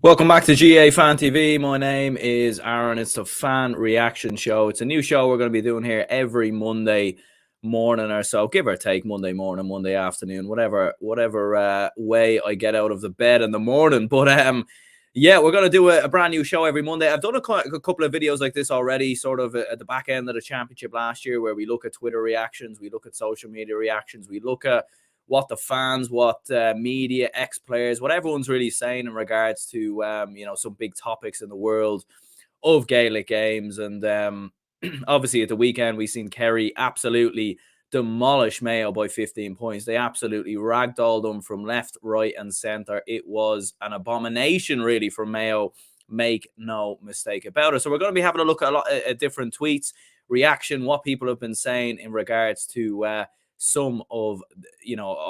Welcome back to GAA Fan TV. My name is Aaron. It's a fan reaction show. It's a new show we're going to be doing here every Monday morning or so, give or take Monday morning, Monday afternoon, whatever way I get out of the bed in the morning. But yeah, we're going to do a brand new show every Monday. I've done a couple of videos like this already, sort of at the back end of the championship last year, where we look at Twitter reactions, we look at social media reactions, we look at what the fans, what media, ex-players, what everyone's really saying in regards to, some big topics in the world of Gaelic games. And obviously at the weekend, we've seen Kerry absolutely demolish Mayo by 15 points. They absolutely ragdolled them from left, right and centre. It was an abomination, really, from Mayo. Make no mistake about it. So we're going to be having a look at a lot at different tweets, reaction, what people have been saying in regards to some of,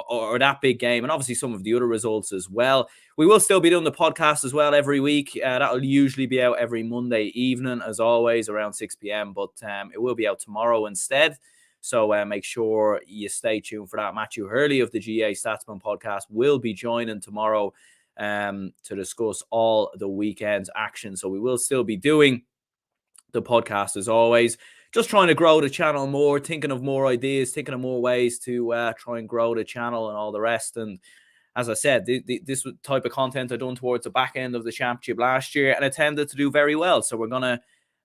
or that big game, and obviously some of the other results as well. We will still be doing the podcast as well every week. That'll usually be out every Monday evening, as always, around 6 p.m. But it will be out tomorrow instead. So make sure you stay tuned for that. Matthew Hurley of the GAA Statsman podcast will be joining tomorrow to discuss all the weekend's action. So we will still be doing the podcast as always. Just trying to grow the channel more, thinking of more ideas, thinking of more ways to try and grow the channel and all the rest. And as I said, this type of content I done towards the back end of the championship last year, and it tended to do very well. So we're going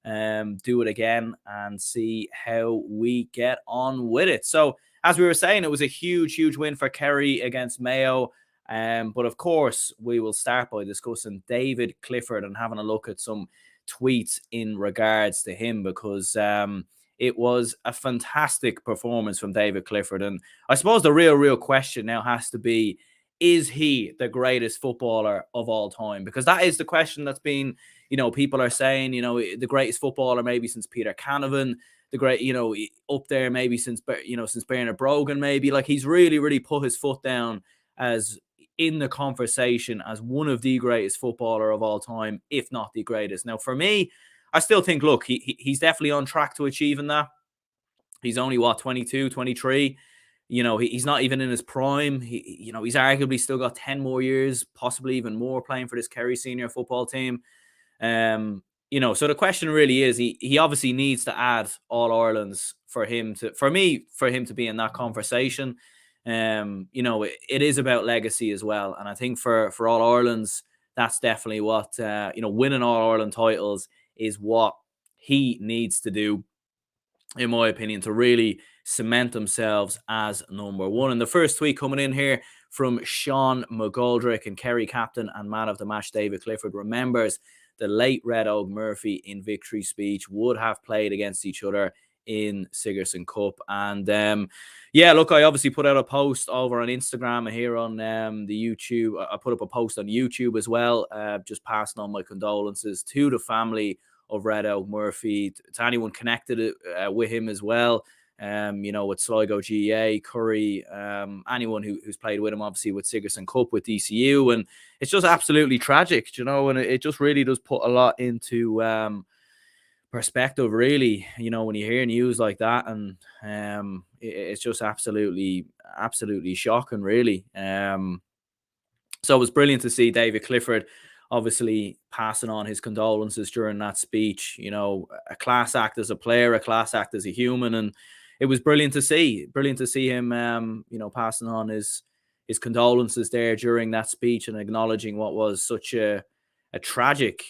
to do it again and see how we get on with it. So as we were saying, it was a huge, huge win for Kerry against Mayo. But of course, we will start by discussing David Clifford and having a look at some tweets in regards to him, because it was a fantastic performance from David Clifford. And I suppose the real question now has to be, is he the greatest footballer of all time? Because that is the question that's been, people are saying, the greatest footballer maybe since Peter Canavan, the great, up there maybe since Bernard Brogan, maybe. Like, he's really put his foot down as in the conversation as one of the greatest footballer of all time, if not the greatest. Now, for me, I still think, look, he's definitely on track to achieving that. He's only, 22, 23. He's not even in his prime. He's arguably still got 10 more years, possibly even more, playing for this Kerry senior football team. So the question really is, he obviously needs to add All-Irelands for him to be in that conversation. It is about legacy as well. And I think for All-Irelands, that's definitely what, winning All-Ireland titles is what he needs to do, in my opinion, to really cement themselves as number one. And the first tweet coming in here from Sean McGoldrick, and Kerry captain and man of the match David Clifford remembers the late Red Oak Murphy in victory speech would have played against each other in Sigerson Cup. And look, I obviously put out a post over on Instagram and here on the YouTube. I put up a post on YouTube as well, just passing on my condolences to the family of Red Oak Murphy, to anyone connected with him as well. With Sligo GAA, Curry, anyone who's played with him, obviously with Sigerson Cup, with DCU. And it's just absolutely tragic, and it just really does put a lot into perspective, really, when you hear news like that. And it's just absolutely shocking, really. So it was brilliant to see David Clifford obviously passing on his condolences during that speech. A class act as a player, a class act as a human. And it was brilliant to see him, passing on his condolences there during that speech and acknowledging what was such a tragic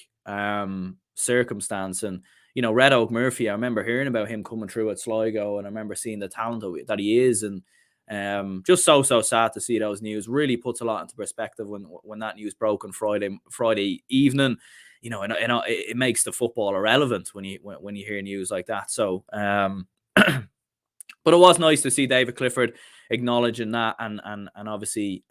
circumstance. And, Red Oak Murphy, I remember hearing about him coming through at Sligo, and I remember seeing the talent that he is. And just so sad to see those news. Really puts a lot into perspective when that news broke on Friday evening. And it makes the football irrelevant when you hear news like that. So but it was nice to see David Clifford acknowledging that and obviously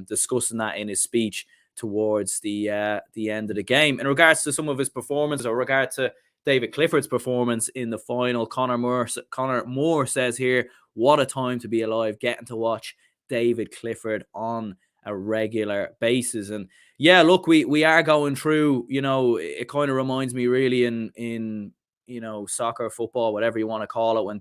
discussing that in his speech towards the end of the game. In regards to some of his performance, or regard to David Clifford's performance in the final, Conor Moore says here, what a time to be alive, getting to watch David Clifford on a regular basis. And yeah, look, we are going through, it kind of reminds me really in soccer, football, whatever you want to call it, when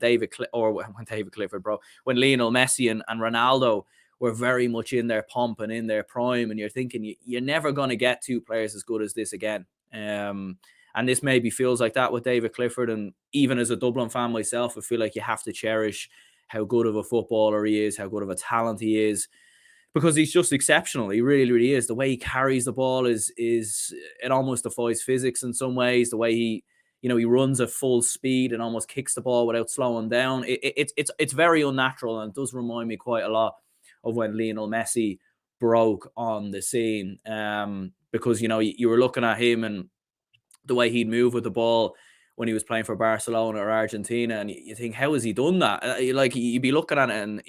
Lionel Messi and Ronaldo were very much in their pomp and in their prime, and you're thinking you're never going to get two players as good as this again. And this maybe feels like that with David Clifford. And even as a Dublin fan myself, I feel like you have to cherish how good of a footballer he is, how good of a talent he is, because he's just exceptional. He really, really is. The way he carries the ball is it almost defies physics in some ways. The way he runs at full speed and almost kicks the ball without slowing down. It's very unnatural, and it does remind me quite a lot of when Lionel Messi broke on the scene. Because you were looking at him and the way he'd move with the ball when he was playing for Barcelona or Argentina, and you think, how has he done that? Like, you'd be looking at it and,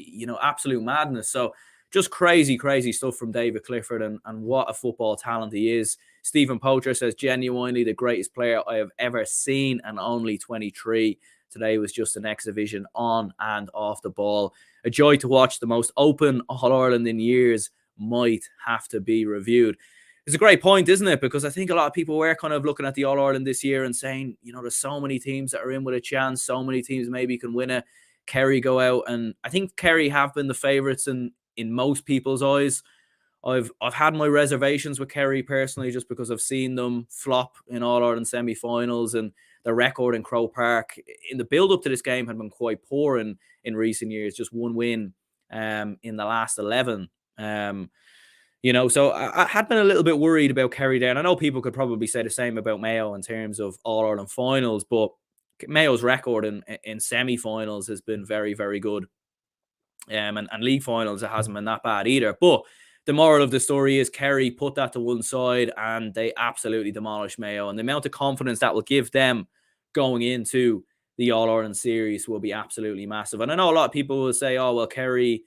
absolute madness. So just crazy, crazy stuff from David Clifford, and what a football talent he is. Stephen Poacher says, genuinely the greatest player I have ever seen, and only 23. Today was just an exhibition on and off the ball. A joy to watch. The most open All-Ireland in years might have to be reviewed. It's a great point, isn't it? Because I think a lot of people were kind of looking at the All-Ireland this year and saying, there's so many teams that are in with a chance. So many teams maybe can win it. Kerry go out, and I think Kerry have been the favourites in most people's eyes. I've had my reservations with Kerry personally, just because I've seen them flop in All-Ireland semi-finals, and the record in Croke Park in the build-up to this game had been quite poor in recent years. Just one win in the last 11. So I had been a little bit worried about Kerry there. And I know people could probably say the same about Mayo in terms of All-Ireland finals, but Mayo's record in semi-finals has been very, very good. And league finals, it hasn't been that bad either. But the moral of the story is Kerry put that to one side and they absolutely demolished Mayo. And the amount of confidence that will give them going into the All-Ireland series will be absolutely massive. And I know a lot of people will say, oh, well, Kerry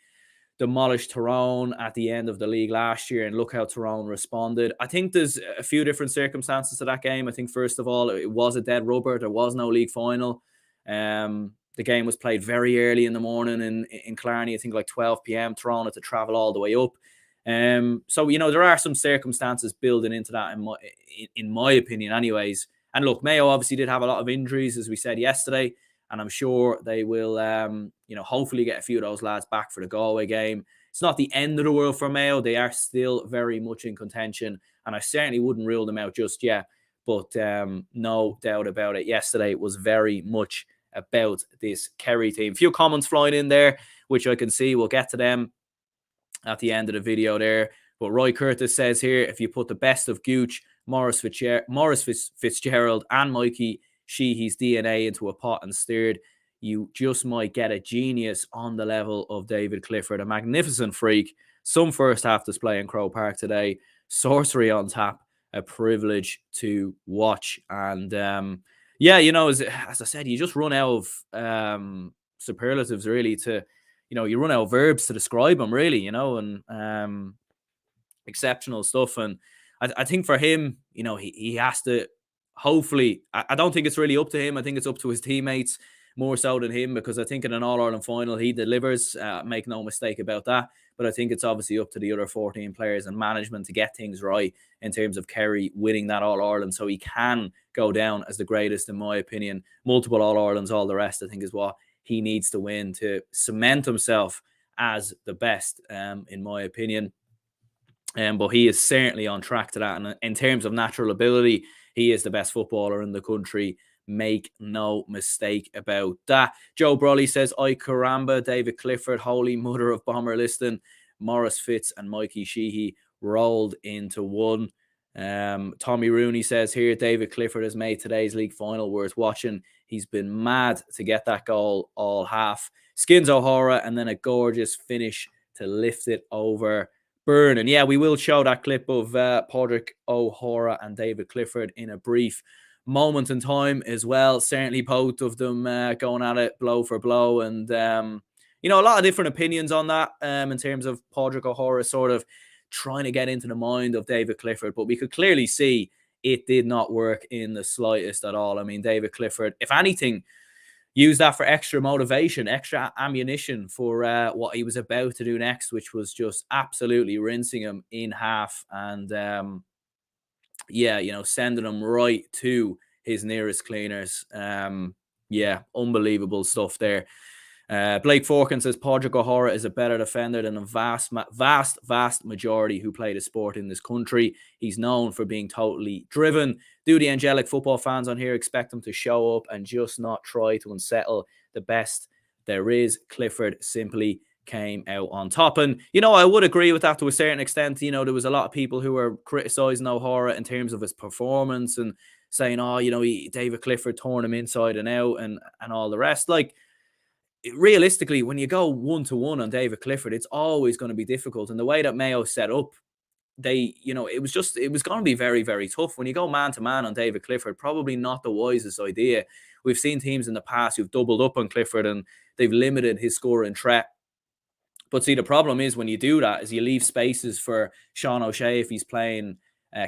demolished Tyrone at the end of the league last year, and look how Tyrone responded. I think there's a few different circumstances to that game. I think, first of all, it was a dead rubber. There was no league final. The game was played very early in the morning in Clarny, I think like 12 p.m. Tyrone had to travel all the way up. So, there are some circumstances building into that, in my opinion anyways. And look, Mayo obviously did have a lot of injuries, as we said yesterday, and I'm sure they will, hopefully get a few of those lads back for the Galway game. It's not the end of the world for Mayo. They are still very much in contention, and I certainly wouldn't rule them out just yet. But no doubt about it, yesterday was very much about this Kerry team. A few comments flying in there, which I can see. We'll get to them at the end of the video there. But Roy Curtis says here, if you put the best of Gooch, Maurice Fitzgerald and Mikey Sheehy's DNA into a pot and stirred, you just might get a genius on the level of David Clifford. A magnificent freak. Some first half display in Croke Park today. Sorcery on tap. A privilege to watch. And as I said, you just run out of superlatives really to, you run out of verbs to describe him really, and exceptional stuff. And I think for him, he has to, hopefully, I don't think it's really up to him. I think it's up to his teammates more so than him, because I think in an All-Ireland final, he delivers, make no mistake about that. But I think it's obviously up to the other 14 players and management to get things right in terms of Kerry winning that All-Ireland, so he can go down as the greatest, in my opinion. Multiple All-Irelands, all the rest, I think, is what he needs to win to cement himself as the best, in my opinion. But he is certainly on track to that. And in terms of natural ability, he is the best footballer in the country. Make no mistake about that. Joe Brolly says, I caramba, David Clifford, holy mother of bomber listing. Maurice Fitz and Mikey Sheehy rolled into one. Tommy Rooney says here, David Clifford has made today's league final worth watching. He's been mad to get that goal all half. Skins O'Hara, and then a gorgeous finish to lift it over Byrne. And yeah, we will show that clip of Padraig O'Hara and David Clifford in a brief moment in time as well. Certainly both of them going at it blow for blow. And, a lot of different opinions on that in terms of Padraig O'Hara sort of trying to get into the mind of David Clifford. But we could clearly see it did not work in the slightest at all. I mean, David Clifford, if anything, used that for extra motivation, extra ammunition for what he was about to do next, which was just absolutely rinsing him in half. And, sending him right to his nearest cleaners. Unbelievable stuff there. Blake Forkin says Padraig O'Hara is a better defender than a vast majority who play the sport in this country. He's known for being totally driven. Do the angelic football fans on here expect him to show up and just not try to unsettle the best there is? Clifford simply came out on top. And, I would agree with that to a certain extent. There was a lot of people who were criticising O'Hara in terms of his performance and saying, David Clifford torn him inside and out and all the rest. Like, realistically, when you go 1-to-1 on David Clifford, it's always going to be difficult. And the way that Mayo set up, it was going to be very, very tough. When you go man-to-man on David Clifford, probably not the wisest idea. We've seen teams in the past who've doubled up on Clifford and they've limited his scoring threat. But see, the problem is when you do that is you leave spaces for Sean O'Shea if he's playing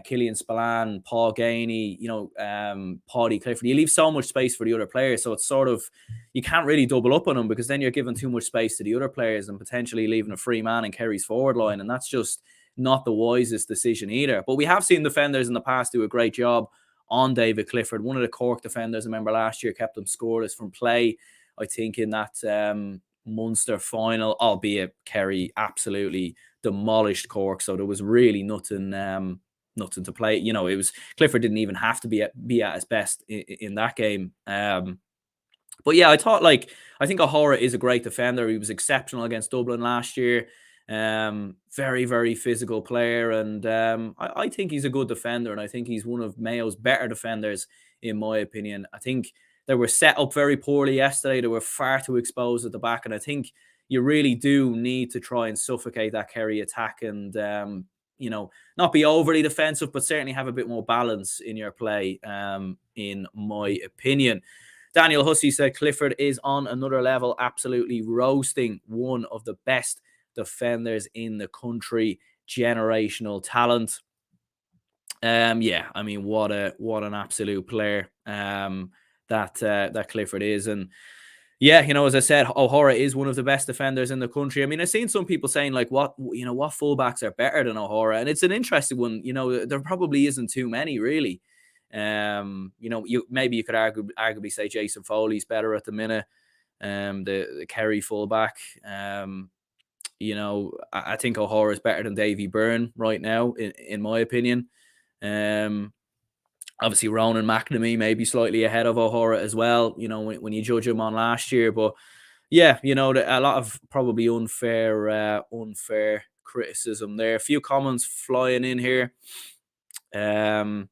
Killian Spillane, Paul Gainey, Paddy Clifford. You leave so much space for the other players. So it's sort of, you can't really double up on them because then you're giving too much space to the other players and potentially leaving a free man in Kerry's forward line. And that's just not the wisest decision either. But we have seen defenders in the past do a great job on David Clifford. One of the Cork defenders, I remember last year, kept him scoreless from play, I think, in that Munster final, albeit Kerry absolutely demolished Cork. So there was really nothing to play. It was Clifford didn't even have to be at his best in that game. But yeah, I think O'Hara is a great defender. He was exceptional against Dublin last year. Very, very physical player. And I think he's a good defender. And I think he's one of Mayo's better defenders, in my opinion. I think they were set up very poorly yesterday. They were far too exposed at the back. And I think you really do need to try and suffocate that Kerry attack and, not be overly defensive, but certainly have a bit more balance in your play, in my opinion. Daniel Hussey said Clifford is on another level, absolutely roasting one of the best defenders in the country, generational talent. What an absolute player that Clifford is. And yeah, as I said, O'Hara is one of the best defenders in the country. I mean, I've seen some people saying like, what fullbacks are better than O'Hara? And it's an interesting one. There probably isn't too many really. You could arguably say Jason Foley's better at the minute. The Kerry fullback. I think O'Hara is better than Davy Byrne right now, in my opinion. Obviously, Ronan McNamee may be slightly ahead of O'Hara as well, when you judge him on last year. But yeah, a lot of probably unfair criticism there. A few comments flying in here. Sir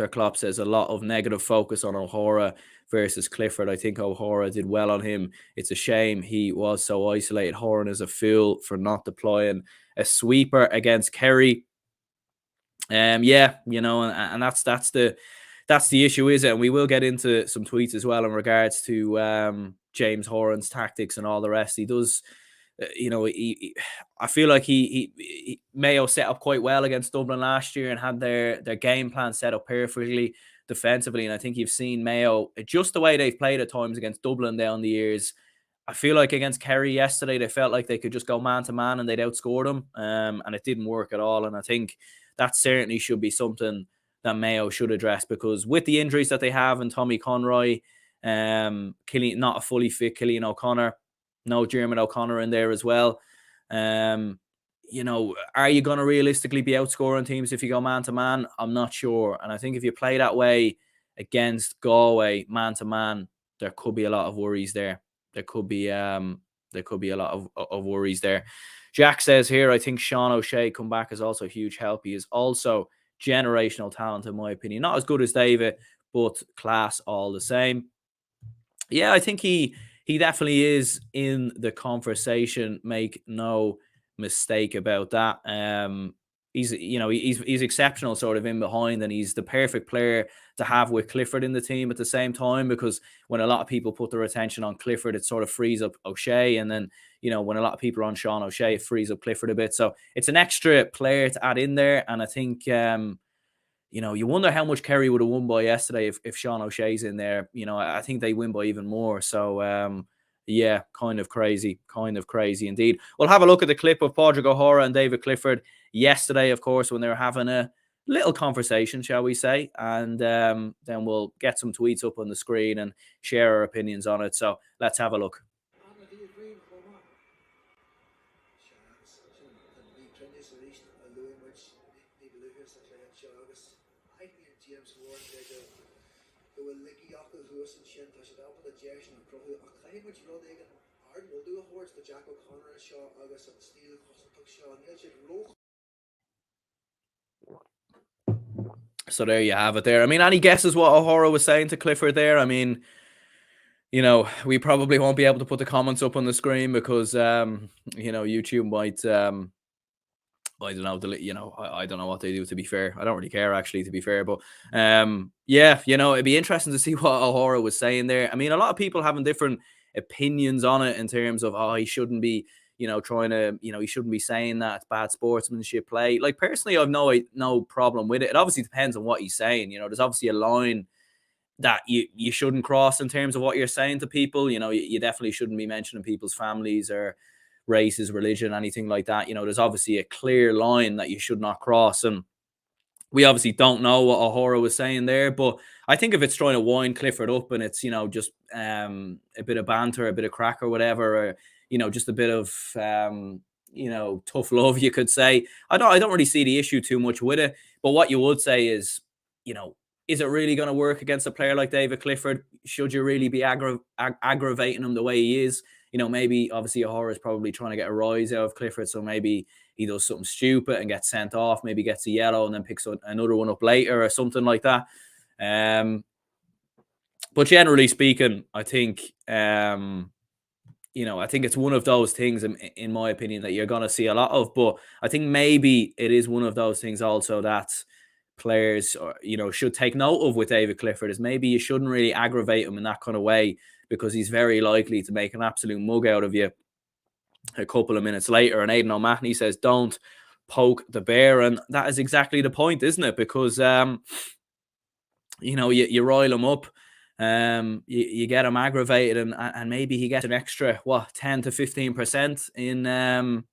Klopp says a lot of negative focus on O'Hara versus Clifford. I think O'Hara did well on him. It's a shame he was so isolated. Horan is a fool for not deploying a sweeper against Kerry. And that's the issue, is it? And we will get into some tweets as well in regards to James Horan's tactics and all the rest. He does, I feel like he Mayo set up quite well against Dublin last year and had their game plan set up perfectly defensively. And I think you've seen Mayo, just the way they've played at times against Dublin down the years. I feel like against Kerry yesterday, they felt like they could just go man to man and they'd outscore them. And it didn't work at all. And I think that certainly should be something that Mayo should address, because with the injuries that they have and Tommy Conroy, not a fully fit Killian O'Connor, no Jeremy O'Connor in there as well. Are you going to realistically be outscoring teams if you go man to man? I'm not sure. And I think if you play that way against Galway man to man, there could be a lot of worries there. There could be a lot of worries there. Jack says here, I think Sean O'Shea come back is also a huge help. He is also generational talent, in my opinion. Not as good as David, but class all the same. Yeah, I think he definitely is in the conversation. Make no mistake about that. He's exceptional sort of in behind, and he's the perfect player to have with Clifford in the team at the same time, because when a lot of people put their attention on Clifford, it sort of frees up O'Shea, and then when a lot of people are on Sean O'Shea, it frees up Clifford a bit. So it's an extra player to add in there, and I think you wonder how much Kerry would have won by yesterday if Sean O'Shea's in there. I think they win by even more. So yeah, kind of crazy indeed. We'll have a look at the clip of Padraig O'Hara and David Clifford yesterday, of course, when they were having a little conversation, shall we say, and then we'll get some tweets up on the screen and share our opinions on it. So let's have a look. So there you have it there. I mean, any guesses what O'Hara was saying to Clifford there? I mean, you know, we probably won't be able to put the comments up on the screen because, you know, YouTube might, I don't know, I don't know what they do, to be fair. I don't really care, actually, to be fair. But, yeah, you know, it'd be interesting to see what O'Hara was saying there. I mean, a lot of people having different opinions on it in terms of, he shouldn't be, you know, trying to, you know, he shouldn't be saying that it's bad sportsmanship play. Like, personally, I've no problem with it. It obviously depends on what he's saying. You know, there's obviously a line that you shouldn't cross in terms of what you're saying to people. You know, you definitely shouldn't be mentioning people's families or races, religion, anything like that. You know, there's obviously a clear line that you should not cross. And we obviously don't know what O'Hara was saying there, but I think if it's trying to wind Clifford up and it's, you know, just a bit of banter, a bit of crack or whatever, or, you know, just a bit of, you know, tough love, you could say. I don't really see the issue too much with it. But what you would say is, you know, is it really going to work against a player like David Clifford? Should you really be aggravating him the way he is? You know, maybe obviously O'Hara is probably trying to get a rise out of Clifford, so maybe he does something stupid and gets sent off, maybe gets a yellow and then picks another one up later or something like that. But generally speaking, I think, you know, I think it's one of those things, in my opinion, that you're going to see a lot of. But I think maybe it is one of those things also that players, you know, should take note of with David Clifford, is maybe you shouldn't really aggravate him in that kind of way, because he's very likely to make an absolute mug out of you a couple of minutes later. And Aiden OMalley says, don't poke the bear. And that is exactly the point, isn't it? Because, you know, you rile him up, you get him aggravated, and maybe he gets an extra, 10 to 15%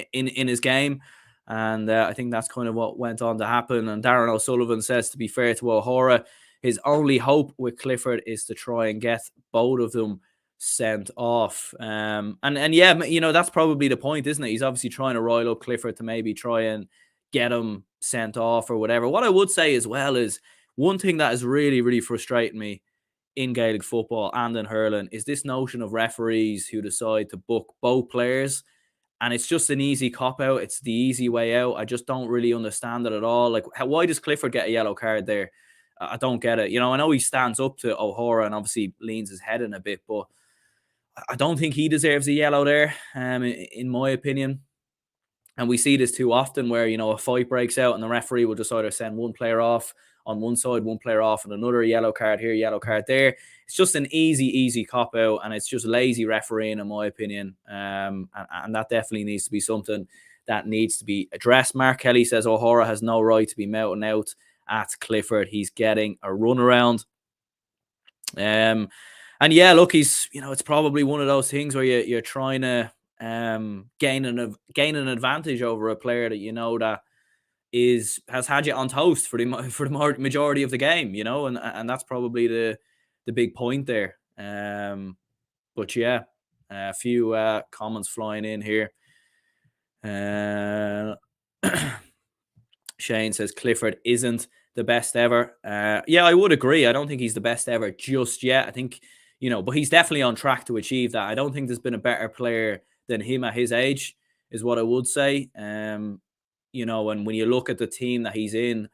in his game. And I think that's kind of what went on to happen. And Darren OSullivan says, to be fair to O'Hara, his only hope with Clifford is to try and get both of them sent off. And yeah, you know, that's probably the point, isn't it? He's obviously trying to rile up Clifford to maybe try and get him sent off or whatever. What I would say as well is, one thing that is really, really frustrating me in Gaelic football and in hurling is this notion of referees who decide to book both players. And it's just an easy cop-out. It's the easy way out. I just don't really understand it at all. Like, why does Clifford get a yellow card there? I don't get it. You know, I know he stands up to O'Hara and obviously leans his head in a bit, but I don't think he deserves a yellow there, in my opinion. And we see this too often where, you know, a fight breaks out and the referee will just either send one player off on one side, one player off, and another yellow card here, yellow card there. It's just an easy cop out, and it's just lazy refereeing, in my opinion. And that definitely needs to be something that needs to be addressed. Mark Kelly says O'Hara has no right to be melting out at Clifford. He's getting a runaround. And yeah, look, he's, you know, it's probably one of those things where you're trying to gain an advantage over a player that you know that has had you on toast for the majority of the game, you know, and that's probably the big point there. But yeah, a few comments flying in here. Shane says Clifford isn't the best ever. Yeah, I would agree. I don't think he's the best ever just yet. I think, you know, but he's definitely on track to achieve that. I don't think there's been a better player than him at his age, is what I would say. You know, and when you look at the team that he's in,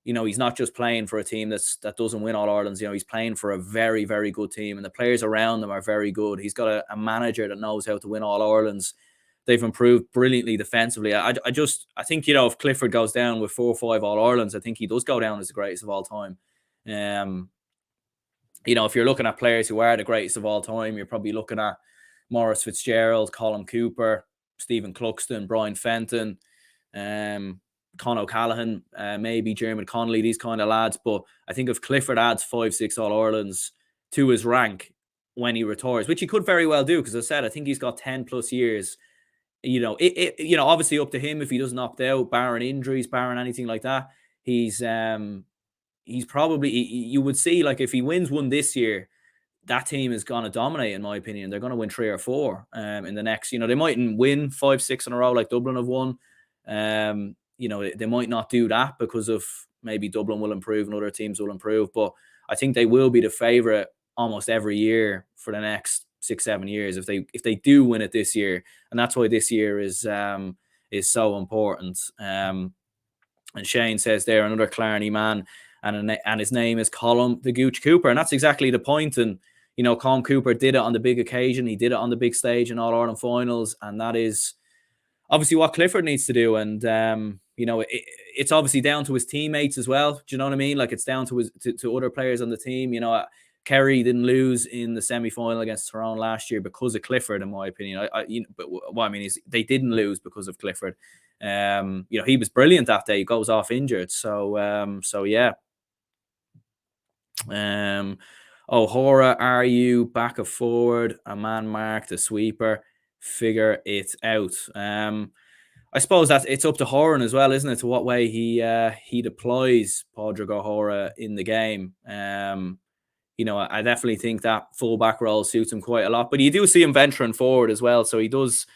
you know, he's not just playing for a team that doesn't win All Irelands. You know, he's playing for a very, very good team, and the players around him are very good. He's got a manager that knows how to win All Irelands. They've improved brilliantly defensively. I think, you know, if Clifford goes down with 4 or 5 All Irelands, I think he does go down as the greatest of all time. You know, if you're looking at players who are the greatest of all time, you're probably looking at Maurice Fitzgerald, Colm Cooper, Stephen Cluxton, Brian Fenton, Con O'Callaghan, maybe Jeremy Connolly, these kind of lads. But I think if Clifford adds 5, 6 All Irelands to his rank when he retires, which he could very well do, because I said I think he's got 10 plus years. You know, you know, obviously up to him if he doesn't opt out, barring injuries, barring anything like that. He's probably, you would see, like, if he wins one this year, that team is going to dominate, in my opinion. They're going to win 3 or 4 in the next, you know, they mightn't win 5, 6 in a row like Dublin have won. they might not do that because of maybe Dublin will improve and other teams will improve. But I think they will be the favourite almost every year for the next 6-7 years if they do win it this year. And that's why this year is so important. And Shane says there, another Clarny man, and his name is Colm the Gooch Cooper. And that's exactly the point. And, Colm Cooper did it on the big occasion. He did it on the big stage in All-Ireland finals. And that is obviously what Clifford needs to do. And, it's obviously down to his teammates as well. Do you know what I mean? Like, it's down to to other players on the team. Kerry didn't lose in the semi-final against Tyrone last year because of Clifford, in my opinion. But what I mean is they didn't lose because of Clifford. He was brilliant that day. He goes off injured. So yeah. Hora, are you back or forward? A man marked, a sweeper. Figure it out. I suppose that it's up to Horan as well, isn't it? To what way he deploys Padraig O'Hora in the game. I definitely think that fullback role suits him quite a lot. But you do see him venturing forward as well. So he does.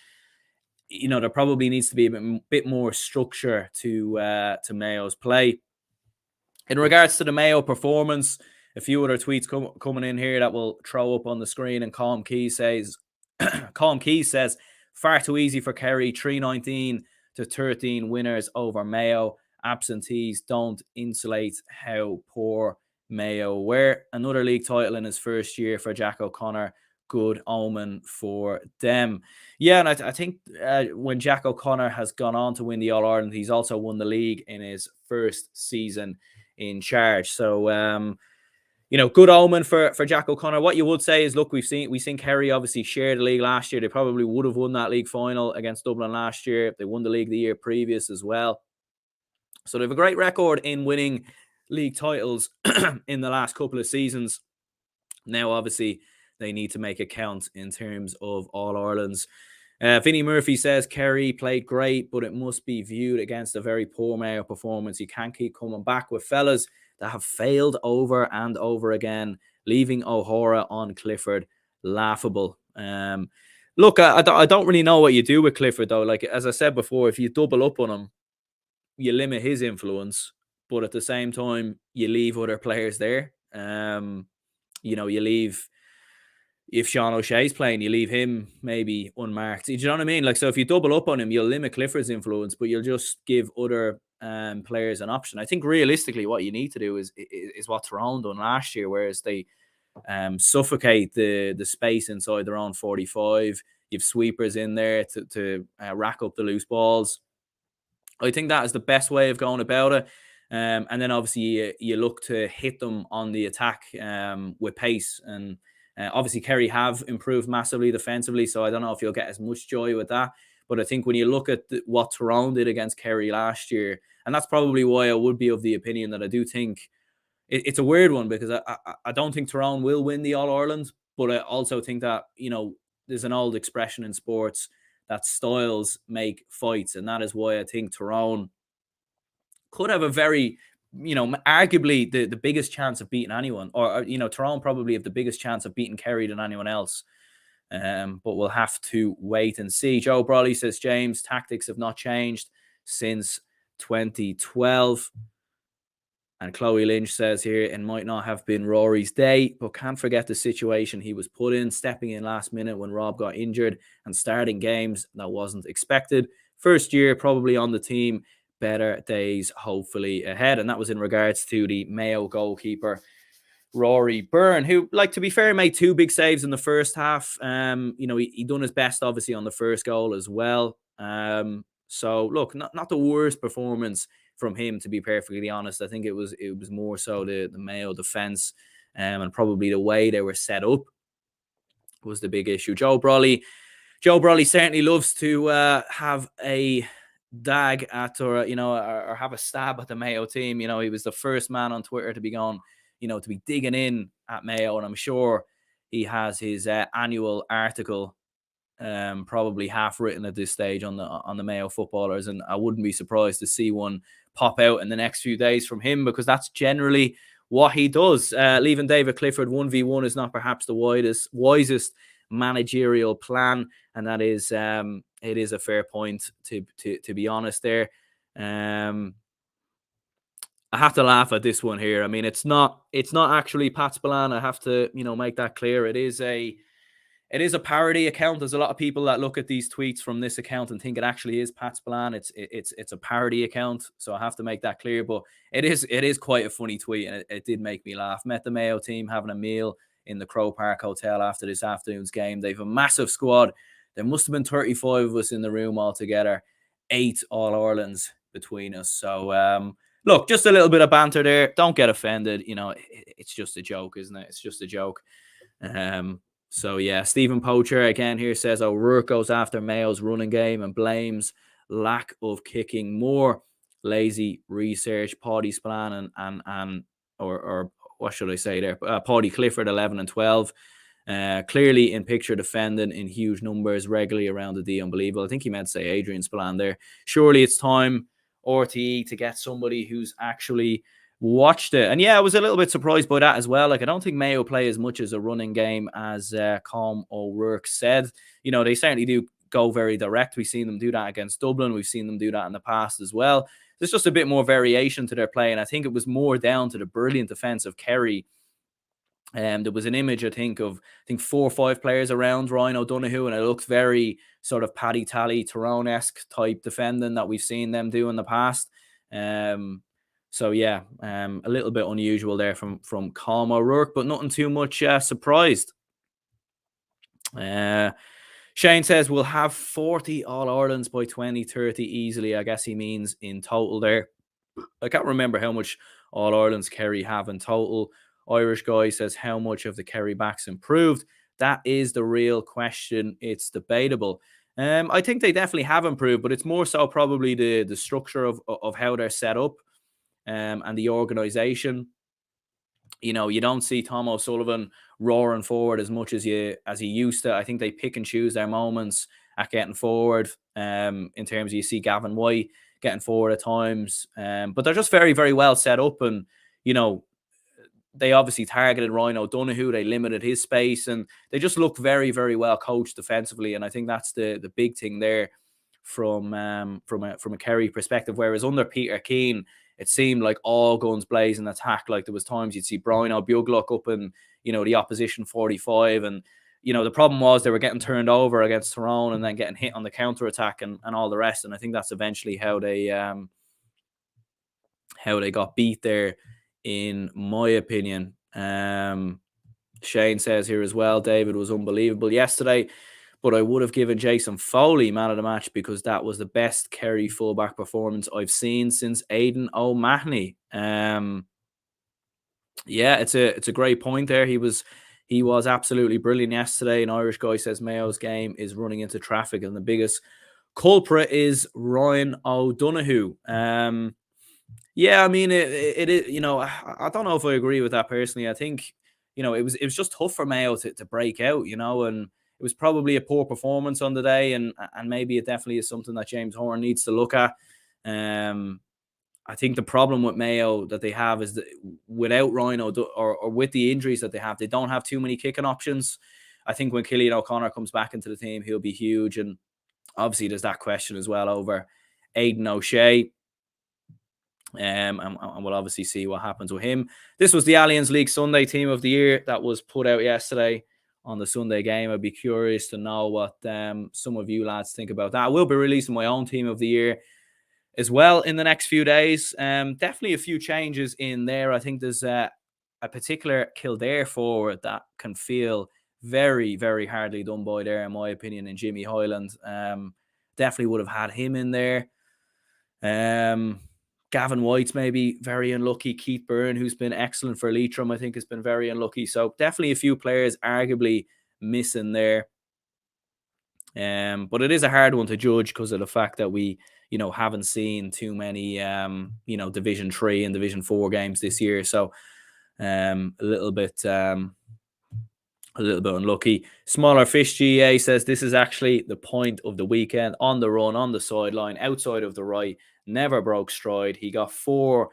There probably needs to be a bit more structure to Mayo's play. In regards to the Mayo performance, a few other tweets coming in here that will throw up on the screen. And Colm Keys says, far too easy for Kerry, 319-13 winners over Mayo. Absentees don't insulate how poor Mayo were. Another league title in his first year for Jack O'Connor. Good omen for them. Yeah, and I think when Jack O'Connor has gone on to win the All-Ireland, he's also won the league in his first season in charge. So, good omen for Jack O'Connor. What you would say is, look, we've seen Kerry obviously share the league last year. They probably would have won that league final against Dublin last year. They won the league the year previous as well. So they have a great record in winning league titles in the last couple of seasons. Now, obviously, they need to make it count in terms of All-Irelands. Vinny Murphy says, Kerry played great, but it must be viewed against a very poor Mayo performance. You can't keep coming back with fellas that have failed over and over again, leaving O'Hora on Clifford laughable. Look, I don't really know what you do with Clifford, though. Like, as I said before, if you double up on him, you limit his influence, but at the same time, you leave other players there. You leave, if Sean O'Shea's playing, you leave him maybe unmarked. Do you know what I mean? Like, so if you double up on him, you'll limit Clifford's influence, but you'll just give other players an option. I think realistically, what you need to do is what Tyrone done last year, whereas they suffocate the space inside their own 45. You've sweepers in there to rack up the loose balls. I think that is the best way of going about it. And then obviously you look to hit them on the attack with pace. And obviously Kerry have improved massively defensively, so I don't know if you'll get as much joy with that. But I think when you look at what Tyrone did against Kerry last year, and that's probably why I would be of the opinion that I do think it's a weird one, because I don't think Tyrone will win the All-Ireland, but I also think that, there's an old expression in sports that styles make fights, and that is why I think Tyrone could have a very, arguably the biggest chance of beating anyone, or Tyrone probably have the biggest chance of beating Kerry than anyone else. But we'll have to wait and see. Joe Brolly says, James, tactics have not changed since 2012. And Chloe Lynch says here, it might not have been Rory's day, but can't forget the situation he was put in, stepping in last minute when Rob got injured and starting games that wasn't expected. First year probably on the team, better days hopefully ahead. And that was in regards to the Mayo goalkeeper, Rory Byrne, who, like, to be fair, made 2 big saves in the first half. He done his best obviously on the first goal as well. So look, not the worst performance from him, to be perfectly honest. I think it was more so the Mayo defense and probably the way they were set up was the big issue. Joe Brolly certainly loves to have a dag at, or have a stab at the Mayo team. He was the first man on Twitter to be going, to be digging in at Mayo, and I'm sure he has his annual article probably half written at this stage on the Mayo footballers, and I wouldn't be surprised to see one pop out in the next few days from him, because that's generally what he does. Leaving David Clifford 1v1 is not perhaps the wisest managerial plan, and that is it is a fair point to be honest there. I have to laugh at this one here. I mean, it's not actually Pat Spillane. I have to, make that clear. It is a parody account. There's a lot of people that look at these tweets from this account and think it actually is Pat Spillane. It's a parody account, so I have to make that clear. But it is quite a funny tweet, and it did make me laugh. Met the Mayo team having a meal in the Crow Park Hotel after this afternoon's game. They've a massive squad. There must have been 35 of us in the room altogether. 8 All-Irelands between us. So, look, just a little bit of banter there. Don't get offended. It's just a joke, isn't it? It's just a joke. So, yeah, Stephen Poacher again here says O'Rourke goes after Mayo's running game and blames lack of kicking. More lazy research. Paddy Spillane or what should I say there? Paddy Clifford, 11 and 12. Clearly in picture defending in huge numbers regularly around the unbelievable. I think he meant to say Adrian Spillane there. Surely it's time, RTE, to get somebody who's actually watched it. And yeah, I was a little bit surprised by that as well. Like, I don't think Mayo play as much as a running game as Colm O'Rourke said. They certainly do go very direct. We've seen them do that against Dublin. We've seen them do that in the past as well. There's just a bit more variation to their play. And I think it was more down to the brilliant defense of Kerry. There was an image, I think 4 or 5 players around Ryan O'Donoghue, and it looked very sort of Paddy Tally, Tyrone-esque type defending that we've seen them do in the past. So yeah, a little bit unusual there from Colm O'Rourke, but nothing too much surprised. Shane says we'll have 40 All-Irelands by 2030 easily. I guess he means in total there. I can't remember how much All-Irelands Kerry have in total. Irish guy says, how much have the Carrybacks improved? That is the real question. It's debatable. I think they definitely have improved, but it's more so probably the structure of how they're set up and the organisation. You don't see Tom O'Sullivan roaring forward as much as he used to. I think they pick and choose their moments at getting forward. In terms of, you see Gavin White getting forward at times, but they're just very, very well set up. And they obviously targeted Ryan O'Donoghue. They limited his space, and they just look very, very well coached defensively. And I think that's the big thing there from a Kerry perspective. Whereas under Peter Keane, it seemed like all guns blazing attack. Like, there was times you'd see Brian O'Buglock up in the opposition 45, and the problem was they were getting turned over against Tyrone and then getting hit on the counter attack and all the rest. And I think that's eventually how they got beat there, in my opinion. Shane says here as well, David was unbelievable yesterday, but I would have given Jason Foley man of the match because that was the best Kerry fullback performance I've seen since Aiden OMalley. Yeah, it's a great point there. He was absolutely brilliant yesterday. An Irish guy says Mayo's game is running into traffic, and the biggest culprit is Ryan O'Donoghue. Yeah, I mean, it is, I don't know if I agree with that personally. I think, it was just tough for Mayo to break out, and it was probably a poor performance on the day, and maybe it definitely is something that James Horan needs to look at. I think the problem with Mayo that they have is that without Ryan or with the injuries that they have, they don't have too many kicking options. I think when Cillian O'Connor comes back into the team, he'll be huge. And obviously there's that question as well over Aiden O'Shea. And we'll obviously see what happens with him. This was the Allianz League Sunday Team of the Year that was put out yesterday on the Sunday game. I'd be curious to know what some of you lads think about that. I will be releasing my own Team of the Year as well in the next few days. Definitely a few changes in there. I think there's a particular Kildare forward that can feel very, very hardly done by there, in my opinion, in Jimmy Hyland. Definitely would have had him in there. Gavin White's maybe very unlucky. Keith Byrne, who's been excellent for Leitrim, I think has been very unlucky. So definitely a few players arguably missing there. But it is a hard one to judge because of the fact that we, haven't seen too many, Division 3 and Division 4 games this year. So a little bit unlucky. Smaller Fish GAA says this is actually the point of the weekend. On the run, on the sideline, outside of the right, never broke stride. He got four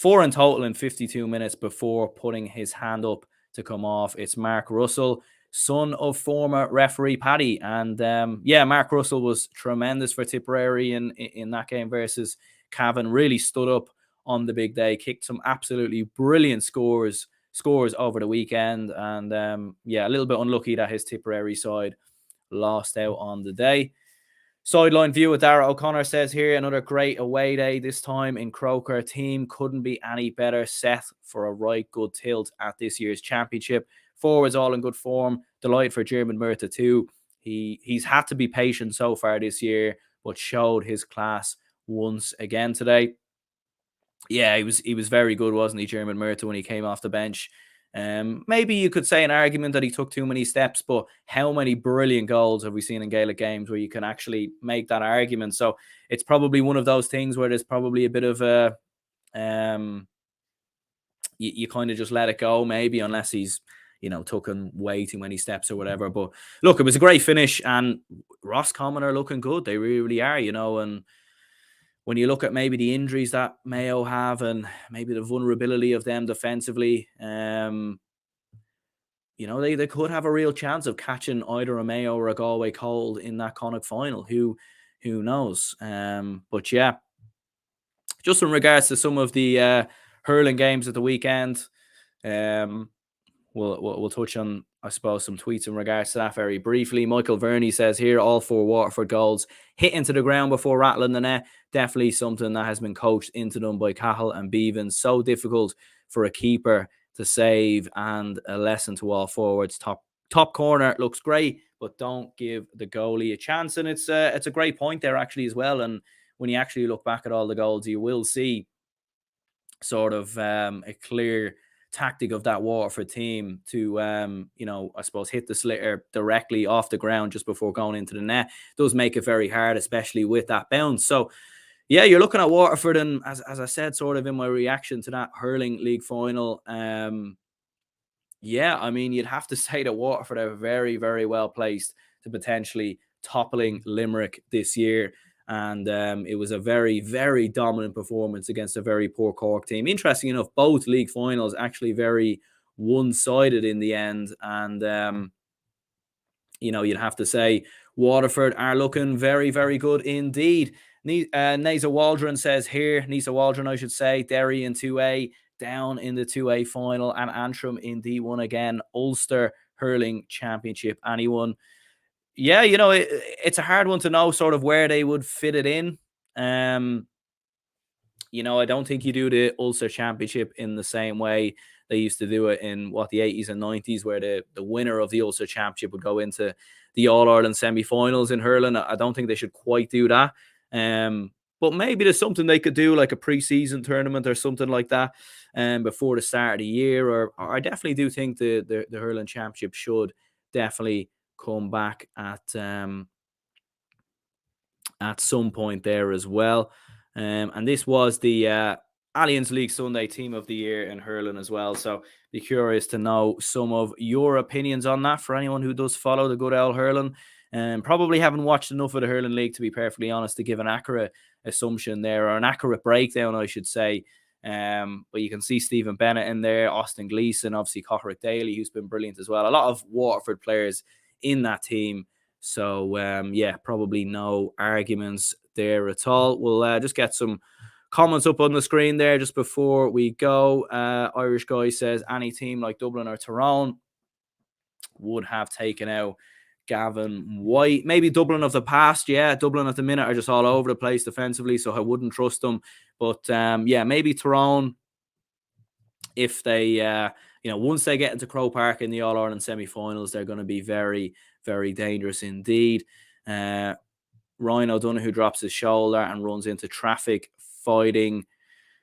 in total in 52 minutes before putting his hand up to come off. It's Mark Russell, son of former referee Paddy. And Mark Russell was tremendous for Tipperary in that game versus Cavan really stood up on the big day, kicked some absolutely brilliant scores over the weekend. And a little bit unlucky that his Tipperary side lost out on the day. Sideline view with Daryl OConnor says here, another great away day, this time in Croker. Team couldn't be any better, set for a right good tilt at this year's championship. Forwards all in good form. Delight for German Murtha too. He's had to be patient so far this year, but showed his class once again today. Yeah, he was very good, wasn't he, German Murtha, when he came off the bench. Maybe you could say an argument that he took too many steps, but how many brilliant goals have we seen in Gaelic games where you can actually make that argument? So it's probably one of those things where there's probably a bit of a you kind of just let it go, maybe, unless he's taken way too many steps or whatever. But look, it was a great finish, and Roscommon are looking good. They really are, and when you look at maybe the injuries that Mayo have and maybe the vulnerability of them defensively, they could have a real chance of catching either a Mayo or a Galway cold in that Connacht final. Who knows? But yeah, just in regards to some of the hurling games at the weekend, we'll touch on, I suppose, some tweets in regards to that very briefly. Michael Verney says here, all 4 Waterford goals hit into the ground before rattling the net. Definitely something that has been coached into them by Cahill and Bevan. So difficult for a keeper to save, and a lesson to all forwards. Top corner looks great, but don't give the goalie a chance. And it's a great point there actually as well. And when you actually look back at all the goals, you will see sort of a clear tactic of that Waterford team to I suppose hit the slitter directly off the ground just before going into the net. It does make it very hard, especially with that bounce. So yeah, you're looking at Waterford, and as I said, sort of in my reaction to that hurling league final, you'd have to say that Waterford are very, very well placed to potentially toppling Limerick this year. And it was a very, very dominant performance against a very poor Cork team. Interesting enough, both league finals actually very one-sided in the end. And, you'd have to say Waterford are looking very, very good indeed. Niamh Waldron says here, Niamh Waldron, I should say, Derry in 2A, down in the 2A final, and Antrim in D1 again. Ulster Hurling Championship. Anyone? Yeah, it's a hard one to know sort of where they would fit it in. I don't think you do the Ulster Championship in the same way they used to do it in the 80s and 90s, where the winner of the Ulster Championship would go into the All-Ireland semi-finals in hurling. I don't think they should quite do that. But maybe there's something they could do, like a pre-season tournament or something like that, before the start of the year. Or I definitely do think the hurling championship should definitely come back at some point there as well. And this was the Allianz League Sunday Team of the Year in hurling as well. So be curious to know some of your opinions on that for anyone who does follow the good old hurling. Probably haven't watched enough of the hurling league, to be perfectly honest, to give an accurate assumption there, or an accurate breakdown, I should say. But you can see Stephen Bennett in there, Austin Gleeson, obviously Cochrick Daly, who's been brilliant as well. A lot of Waterford players in that team. So, probably no arguments there at all. We'll just get some comments up on the screen there just before we go. Irish guy says, any team like Dublin or Tyrone would have taken out Gavin White. Maybe Dublin of the past. Yeah, Dublin at the minute are just all over the place defensively, so I wouldn't trust them. But maybe Tyrone, if they once they get into Croke Park in the All-Ireland semi-finals, they're going to be very, very dangerous indeed. Ryan O'Donoghue drops his shoulder and runs into traffic fighting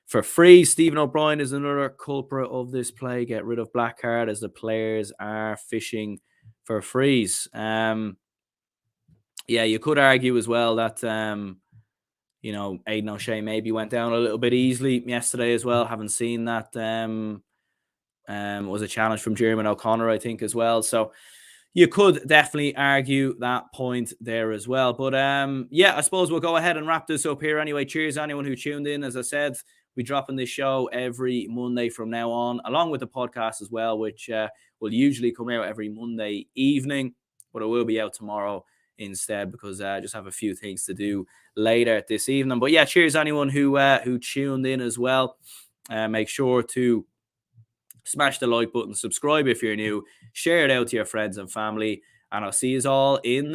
for freeze. Stephen O'Brien is another culprit of this play. Get rid of black card as the players are fishing for freeze. You could argue as well that Aiden O'Shea maybe went down a little bit easily yesterday as well. Haven't seen that. Was a challenge from German O'Connor, I think, as well. So you could definitely argue that point there as well. But I suppose we'll go ahead and wrap this up here anyway. Cheers to anyone who tuned in. As I said, we're dropping this show every Monday from now on, along with the podcast as well, which will usually come out every Monday evening, but it will be out tomorrow instead, because I just have a few things to do later this evening. But yeah, cheers anyone who tuned in as well. Make sure to smash the like button, subscribe if you're new, share it out to your friends and family, and I'll see you all in